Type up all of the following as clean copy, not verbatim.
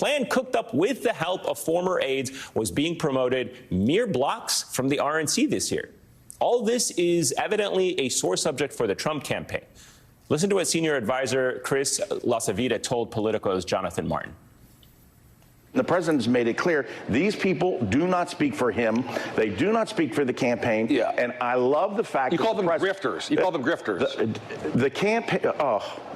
plan cooked up with the help of former aides was being promoted mere blocks from the RNC this year. All this is evidently a sore subject for the Trump campaign. Listen to what senior advisor Chris LaSavita told Politico's Jonathan Martin. The president has made it clear these people do not speak for him. They do not speak for the campaign. Yeah. And I love the fact you that call them grifters. You call them grifters. The campaign.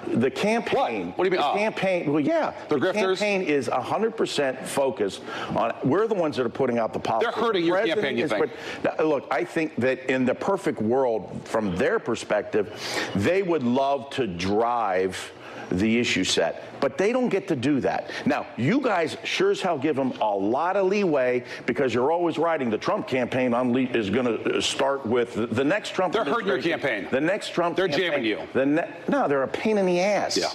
The campaign. What do you mean? The campaign. Well, yeah. They're the grifters. Campaign is 100% focused on. We're the ones that are putting out the policy. They're hurting your campaign. You think? Look, I think that in the perfect world, from their perspective, they would love to drive the issue set, but they don't get to do that. Now, you guys sure as hell give them a lot of leeway because you're always writing the Trump campaign is going to start with the next Trump. They're hurting your campaign. The next Trump They're campaign. jamming you. No, they're a pain in the ass. Yeah.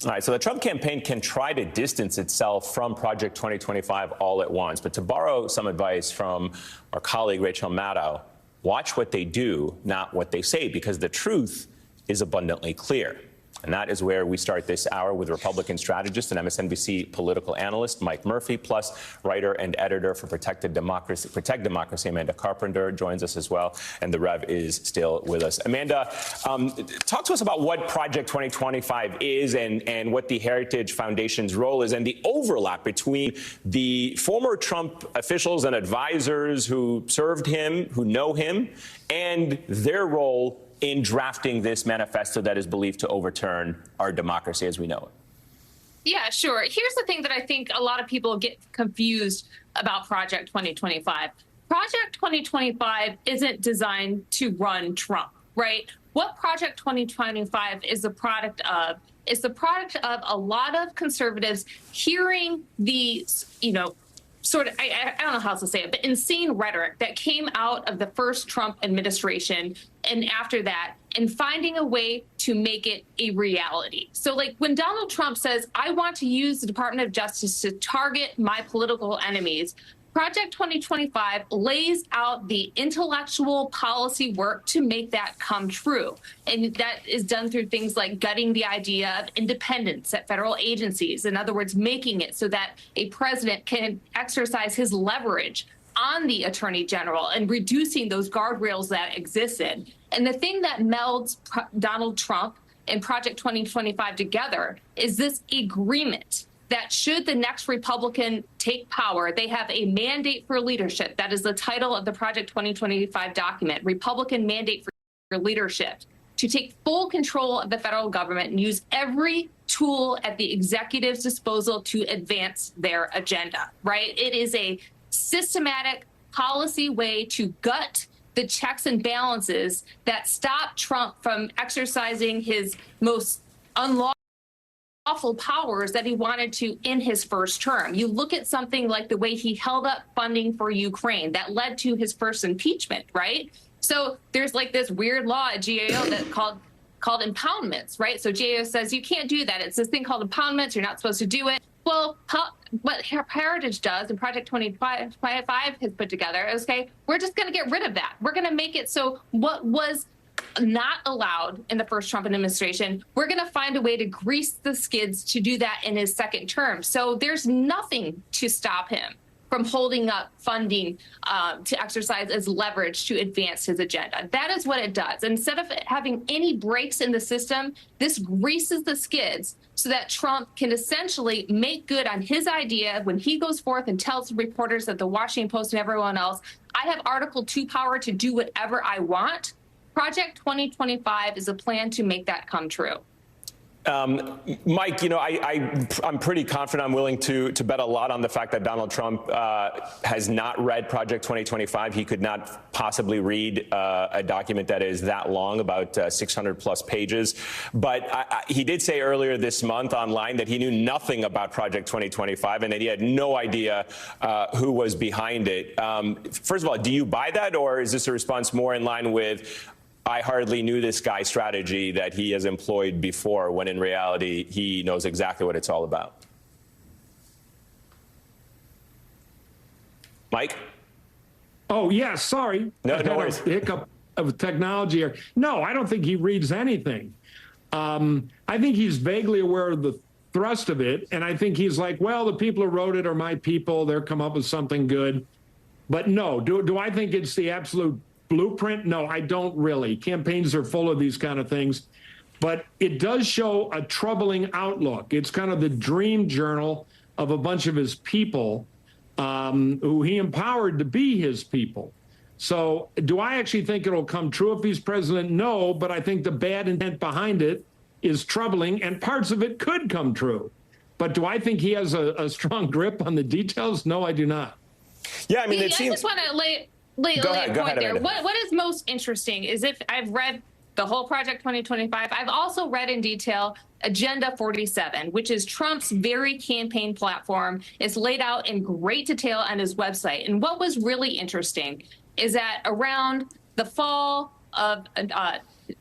All right, so the Trump campaign can try to distance itself from Project 2025 all at once. But to borrow some advice from our colleague Rachel Maddow, watch what they do, not what they say, because the truth is abundantly clear. And that is where we start this hour with Republican strategist and MSNBC political analyst Mike Murphy, plus writer and editor for Protect Democracy, Amanda Carpenter joins us as well, and the Rev is still with us. Amanda, talk to us about what Project 2025 is and what the Heritage Foundation's role is and the overlap between the former Trump officials and advisors who served him, who know him, and their role in drafting this manifesto that is believed to overturn our democracy as we know it. Yeah, sure. Here's the thing that I think a lot of people get confused about Project 2025. Project 2025 isn't designed to run Trump, right? What Project 2025 is the product of is the product of a lot of conservatives hearing the, sort of, I don't know how else to say it, but insane rhetoric that came out of the first Trump administration and after that, and finding a way to make it a reality. So like when Donald Trump says, I want to use the Department of Justice to target my political enemies, Project 2025 lays out the intellectual policy work to make that come true. And that is done through things like gutting the idea of independence at federal agencies. In other words, making it so that a president can exercise his leverage on the attorney general and reducing those guardrails that existed. And the thing that melds Donald Trump and Project 2025 together is this agreement that should the next Republican take power, they have a mandate for leadership. That is the title of the Project 2025 document, Republican Mandate for Leadership, to take full control of the federal government and use every tool at the executive's disposal to advance their agenda, right? It is a systematic policy way to gut the checks and balances that stop Trump from exercising his most unlawful powers that he wanted to in his first term. You look at something like the way he held up funding for Ukraine that led to his first impeachment, right? So there's like this weird law at GAO that called impoundments, right? So GAO says you can't do that. It's this thing called impoundments. You're not supposed to do it. Well, what Heritage does and Project 2025 has put together is, okay, we're just going to get rid of that. We're going to make it so what was not allowed in the first Trump administration, we're going to find a way to grease the skids to do that in his second term. So there's nothing to stop him from holding up funding to exercise as leverage to advance his agenda. That is what it does. Instead of having any breaks in the system, this greases the skids so that Trump can essentially make good on his idea when he goes forth and tells reporters at the Washington Post and everyone else, I have Article 2 power to do whatever I want. Project 2025 is a plan to make that come true. Mike, I'm pretty confident I'm willing to bet a lot on the fact that Donald Trump has not read Project 2025. He could not possibly read a document that is that long, about 600 plus pages. But he did say earlier this month online that he knew nothing about Project 2025 and that he had no idea who was behind it. First of all, do you buy that, or is this a response more in line with I hardly knew this guy strategy that he has employed before, when in reality he knows exactly what it's all about? Mike? Oh, yeah, sorry. No worries. Hiccup of technology here. No, I don't think he reads anything. I think he's vaguely aware of the thrust of it. And I think he's like, well, the people who wrote it are my people. They'll come up with something good. But no, do I think it's the absolute blueprint? No, I don't really. Campaigns are full of these kind of things. But it does show a troubling outlook. It's kind of the dream journal of a bunch of his people who he empowered to be his people. So do I actually think it'll come true if he's president? No, but I think the bad intent behind it is troubling, and parts of it could come true. But do I think he has a strong grip on the details? No, I do not. Yeah, I mean, it I seems... just want to lay a point there. What is most interesting is if I've read the whole Project 2025, I've also read in detail Agenda 47, which is Trump's very campaign platform. It's laid out in great detail on his website. And what was really interesting is that around the fall of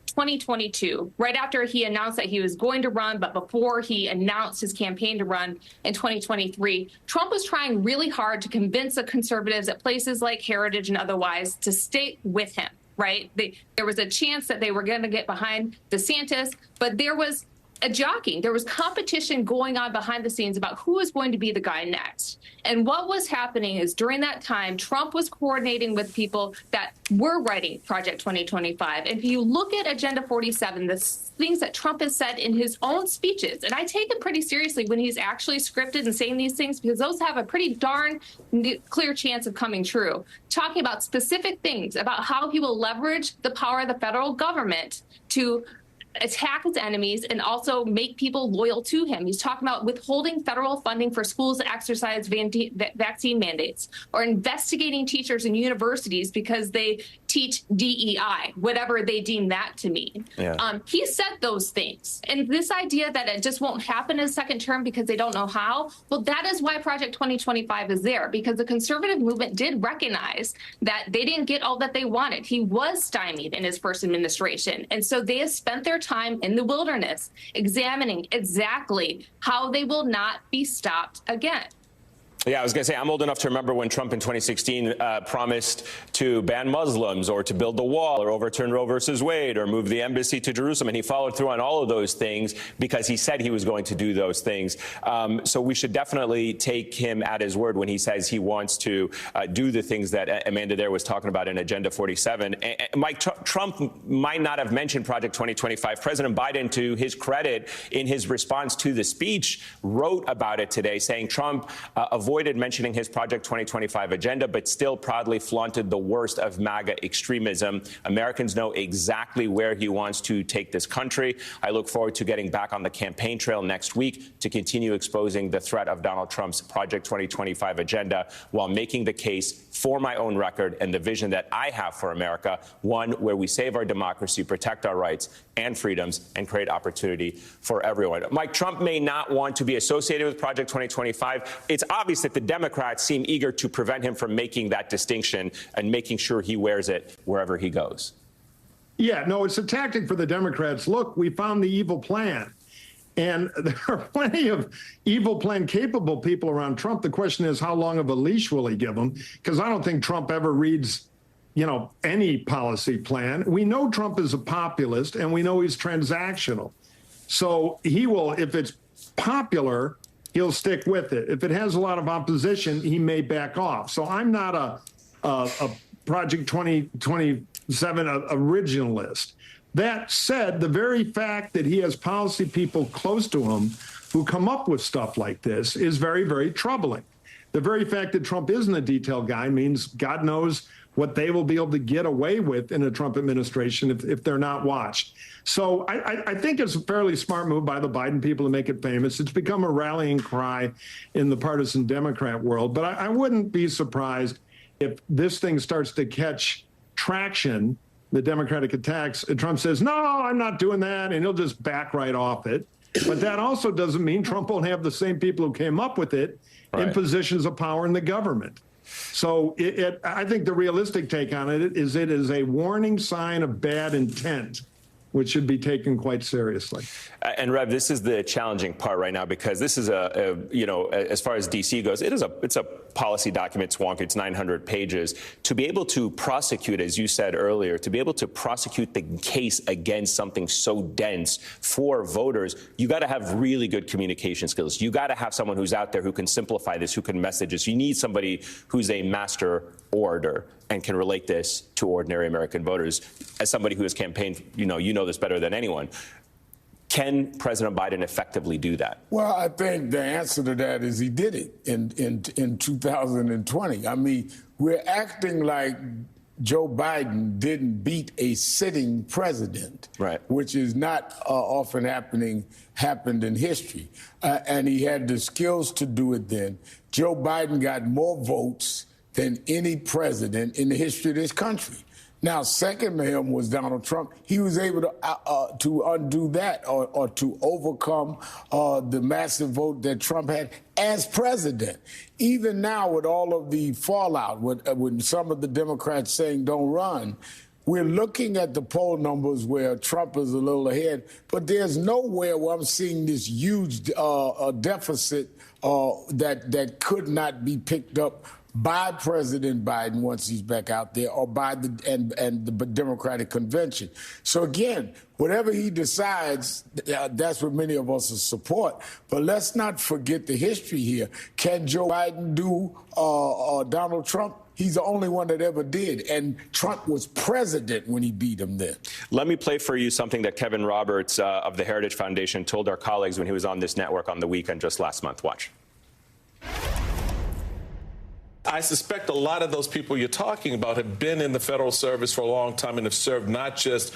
2022, right after he announced that he was going to run, but before he announced his campaign to run in 2023, Trump was trying really hard to convince the conservatives at places like Heritage and otherwise to stay with him, right? There was a chance that they were going to get behind DeSantis, but there was a jockeying. There was competition going on behind the scenes about who was going to be the guy next. And what was happening is during that time, Trump was coordinating with people that were writing Project 2025. And if you look at Agenda 47, the things that Trump has said in his own speeches, and I take him pretty seriously when he's actually scripted and saying these things, because those have a pretty darn clear chance of coming true, talking about specific things about how he will leverage the power of the federal government to attack his enemies and also make people loyal to him. He's talking about withholding federal funding for schools that exercise vaccine mandates, or investigating teachers in universities because they teach DEI, whatever they deem that to mean. Yeah. He said those things. And this idea that it just won't happen in a second term because they don't know how, well, that is why Project 2025 is there, because the conservative movement did recognize that they didn't get all that they wanted. He was stymied in his first administration. And so they have spent their time in the wilderness examining exactly how they will not be stopped again. Yeah, I was going to say, I'm old enough to remember when Trump in 2016 promised to ban Muslims or to build the wall or overturn Roe versus Wade or move the embassy to Jerusalem. And he followed through on all of those things because he said he was going to do those things. So we should definitely take him at his word when he says he wants to do the things that Amanda there was talking about in Agenda 47. And Mike, Trump might not have mentioned Project 2025. President Biden, to his credit, in his response to the speech, wrote about it today, saying Trump avoided mentioning his Project 2025 agenda, but still proudly flaunted the worst of MAGA extremism. Americans know exactly where he wants to take this country. I look forward to getting back on the campaign trail next week to continue exposing the threat of Donald Trump's Project 2025 agenda while making the case for my own record and the vision that I have for America, one where we save our democracy, protect our rights and freedoms, and create opportunity for everyone. Mike, Trump may not want to be associated with Project 2025. It's obvious that the Democrats seem eager to prevent him from making that distinction and making sure he wears it wherever he goes. Yeah, no, it's a tactic for the Democrats. Look, we found the evil plan. And there are plenty of evil plan capable people around Trump. The question is, how long of a leash will he give them? Because I don't think Trump ever reads, any policy plan. We know Trump is a populist, and we know he's transactional. So he will, if it's popular, he'll stick with it. If it has a lot of opposition, he may back off. So I'm not a Project 2027 originalist. That said, the very fact that he has policy people close to him who come up with stuff like this is very, very troubling. The very fact that Trump isn't a detail guy means God knows what they will be able to get away with in a Trump administration if they're not watched. So I think it's a fairly smart move by the Biden people to make it famous. It's become a rallying cry in the partisan Democrat world. But I wouldn't be surprised if this thing starts to catch traction, the Democratic attacks, and Trump says, no, I'm not doing that, and he'll just back right off it. But that also doesn't mean Trump won't have the same people who came up with it in positions of power in the government. So I think the realistic take on it is a warning sign of bad intent which should be taken quite seriously. And Rev, this is the challenging part right now, because this is as far as DC goes, it's a policy document, it's wonky, it's 900 pages. To be able to prosecute, as you said earlier, to be able to prosecute the case against something so dense for voters, you got to have really good communication skills. You got to have someone who's out there who can simplify this, who can message this. You need somebody who's a master orator and can relate this to ordinary American voters. As somebody who has campaigned, you know this better than anyone. Can President Biden effectively do that? Well, I think the answer to that is he did it in 2020. I mean, we're acting like Joe Biden didn't beat a sitting president, right? Which is not often happened in history. And he had the skills to do it then. Joe Biden got more votes than any president in the history of this country. Now, second to him was Donald Trump. He was able to undo that or to overcome the massive vote that Trump had as president. Even now, with all of the fallout, with some of the Democrats saying don't run, we're looking at the poll numbers where Trump is a little ahead, but there's nowhere where I'm seeing this huge deficit that could not be picked up by President Biden once he's back out there, or by the Democratic convention. So again, whatever he decides, that's what many of us support. But let's not forget the history here. Can Joe Biden do Donald Trump? He's the only one that ever did. And Trump was president when he beat him then. Let me play for you something that Kevin Roberts of the Heritage Foundation told our colleagues when he was on this network on the weekend just last month. Watch. I suspect a lot of those people you're talking about have been in the federal service for a long time and have served not just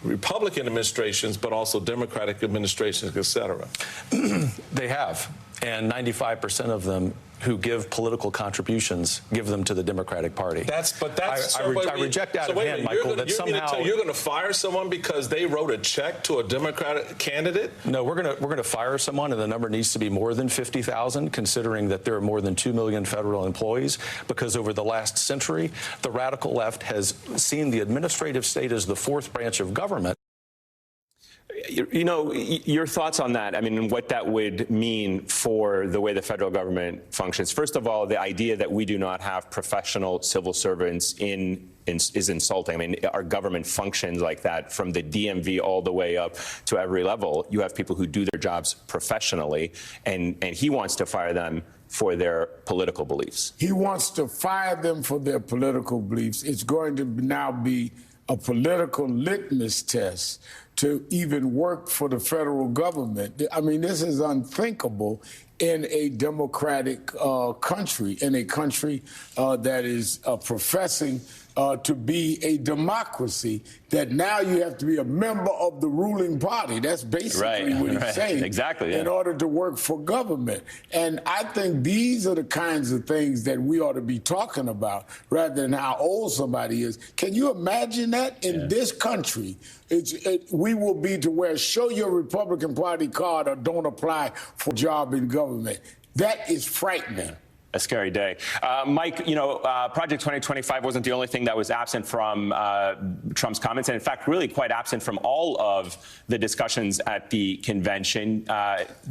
Republican administrations, but also Democratic administrations, et cetera. They have. And 95% of them who give political contributions give them to the Democratic Party. I reject out of hand, Michael, that somehow you're going to fire someone because they wrote a check to a Democratic candidate. No, we're going to fire someone, and the number needs to be more than 50,000, considering that there are more than 2 million federal employees. Because over the last century, the radical left has seen the administrative state as the fourth branch of government. You know, your thoughts on that, I mean, what that would mean for the way the federal government functions. First of all, the idea that we do not have professional civil servants is insulting. I mean, our government functions like that from the DMV all the way up to every level. You have people who do their jobs professionally, and he wants to fire them for their political beliefs. He wants to fire them for their political beliefs. It's going to now be a political litmus test to even work for the federal government. I mean, this is unthinkable in a democratic country, in a country that is professing to be a democracy, that now you have to be a member of the ruling party. That's basically what he's saying. Exactly. Yeah. In order to work for government. And I think these are the kinds of things that we ought to be talking about rather than how old somebody is. Can you imagine that in this country? We will be to where show your Republican Party card or don't apply for a job in government. That is frightening. A scary day. Mike, you know, Project 2025 wasn't the only thing that was absent from Trump's comments, and in fact, really quite absent from all of the discussions at the convention.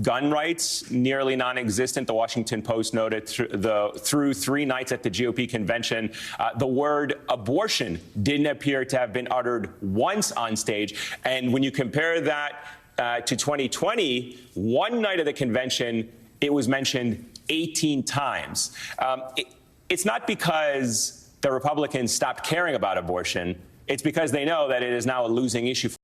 Gun rights, nearly non-existent. The Washington Post noted through 3 nights at the GOP convention, the word abortion didn't appear to have been uttered once on stage. And when you compare that to 2020, one night of the convention, it was mentioned 18 times. It's not because the Republicans stopped caring about abortion. It's because they know that it is now a losing issue for